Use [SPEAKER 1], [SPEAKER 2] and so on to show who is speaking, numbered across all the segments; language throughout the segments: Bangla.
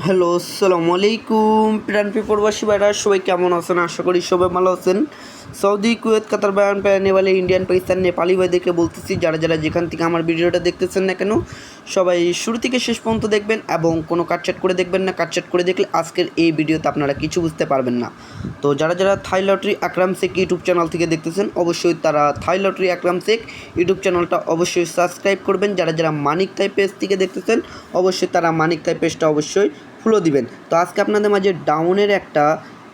[SPEAKER 1] হ্যালো, আসসালামু আলাইকুম। প্রাণপ্রিয় প্রবাসী ভাইরা সবাই কেমন আছেন? আশা করি সবাই ভালো আছেন। সৌদি, কুয়েত, কাতার, বায়ান, নেপালে, ইন্ডিয়ান, পাকিস্তান, নেপালি ভাইদেরকে বলতেছি, যারা যারা যেখান থেকে আমার ভিডিওটা দেখতেছেন না কেন, সবাই শুরু থেকে শেষ পর্যন্ত দেখবেন এবং কোনো কাটছাট করে দেখবেন না। কাটছাট করে দেখলে আজকের এই ভিডিওতে আপনারা কিছু বুঝতে পারবেন না। তো যারা যারা থাই লটারি আকরাম শেখ ইউটিউব চ্যানেল থেকে দেখতেছেন, অবশ্যই তারা থাই লটারি আকরাম শেখ ইউটিউব চ্যানেলটা অবশ্যই সাবস্ক্রাইব করবেন। যারা যারা মানিক থাই পেজ থেকে দেখতেছেন, অবশ্যই তারা মানিক থাই পেজটা অবশ্যই ফলো দিবেন। তো আজকে আপনাদের মাঝে ডাউনের একটা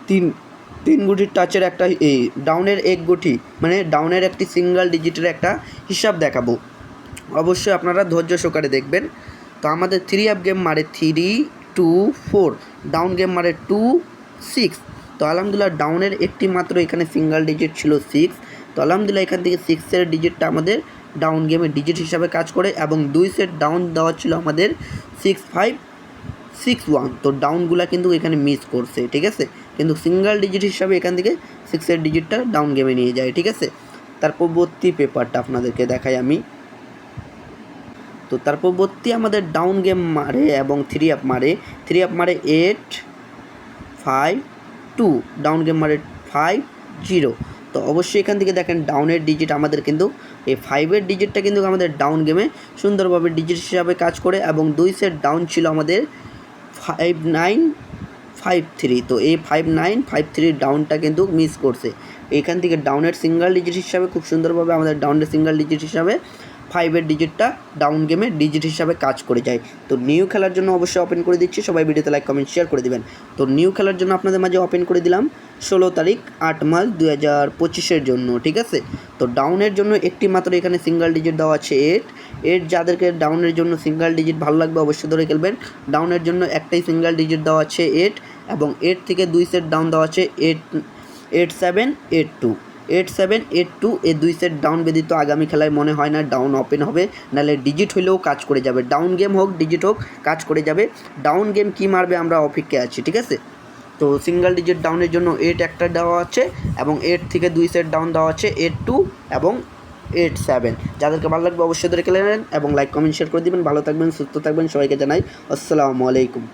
[SPEAKER 1] তিন গুটির টাচের একটা ডাউনের এক গুটি মানে ডাউনের একটি সিঙ্গেল ডিজিটের একটা হিসাব দেখাবো। অবশ্যই আপনারা ধৈর্য সহকারে দেখবেন। তো আমাদের 3 গেম মারে 3-2-4, ডাউন গেম মারে 2-6। তো আলহামদুলিল্লাহ ডাউনের একটি মাত্র এখানে সিঙ্গেল ডিজিট ছিল 6। তো আলহামদুলিল্লাহ এখান থেকে 6-এর ডিজিটটা আমাদের ডাউন গেমের ডিজিট হিসাবে কাজ করে এবং 2 সেট ডাউন দেওয়া ছিল আমাদের 6-5-6-1। তো ডাউনগুলো কিন্তু এখানে মিস করছে, ঠিক আছে, কিন্তু সিঙ্গেল ডিজিট হিসাবে এখান থেকে 6-এর ডিজিটটা ডাউন গেমে নিয়ে যায়, ঠিক আছে। তার পরবর্তী পেপারটা আপনাদেরকে দেখাই আমি। তো তার পরবর্তী আমাদের ডাউন গেম মারে এবং 3 মারে 8-5-2, ডাউন গেম মারে 5-0। তো অবশ্যই এখান থেকে দেখেন ডাউনের ডিজিট আমাদের কিন্তু এই 5-এর ডিজিটটা কিন্তু আমাদের ডাউন গেমে সুন্দরভাবে ডিজিট হিসাবে কাজ করে এবং 2 সেট ডাউন ছিল আমাদের 5-9-5-3। তো এই 5-9-5-3 ডাউনটা কিন্তু মিস করছে। এখান থেকে ডাউনের সিঙ্গেল ডিজিট হিসাবে খুব সুন্দরভাবে আমাদের ডাউনের সিঙ্গেল ডিজিট হিসাবে 5-এর ডিজিটটা ডাউন গেমে ডিজিট হিসাবে কাজ করে যায়। তো নিউ খেলার জন্য অবশ্যই ওপেন করে দিচ্ছি, সবাই ভিডিওতে লাইক কমেন্ট শেয়ার করে দেবেন। তো নিউ খেলার জন্য আপনাদের মাঝে ওপেন করে দিলাম 16 তারিখ 8 মাস 2025-এর জন্য, ঠিক আছে। তো ডাউনের জন্য একটি মাত্র এখানে সিঙ্গেল ডিজিট দেওয়া আছে 8। যাদেরকে ডাউনের জন্য সিঙ্গেল ডিজিট ভালো লাগবে অবশ্যই ধরে খেলবেন। ডাউনের জন্য একটাই সিঙ্গেল ডিজিট দেওয়া আছে 8 এবং 8 থেকে 2 সেট ডাউন দেওয়া আছে 8-7-8-2। 8-7-8-2 এই 2 সেট ডাউন ব্যতীত আগামী খেলায় মনে হয় না ডাউন ওপেন হবে, নাহলে ডিজিট হলেও কাজ করে যাবে। ডাউন গেম হোক ডিজিট হোক কাজ করে যাবে। ডাউন গেম কী মারবে আমরা অপেক্ষায় আছি, ঠিক আছে। তো সিঙ্গেল ডিজিট ডাউনের জন্য 8 একটা দেওয়া আছে এবং 8 থেকে 2 সেট ডাউন দেওয়া আছে 8-2 এবং 8-7। যাদেরকে ভালো লাগবে অবশ্যই ধরে খেলে নেন এবং লাইক কমেন্ট শেয়ার করে দিবেন। ভালো থাকবেন, সুস্থ থাকবেন, সবাইকে জানাই আসসালামু আলাইকুম।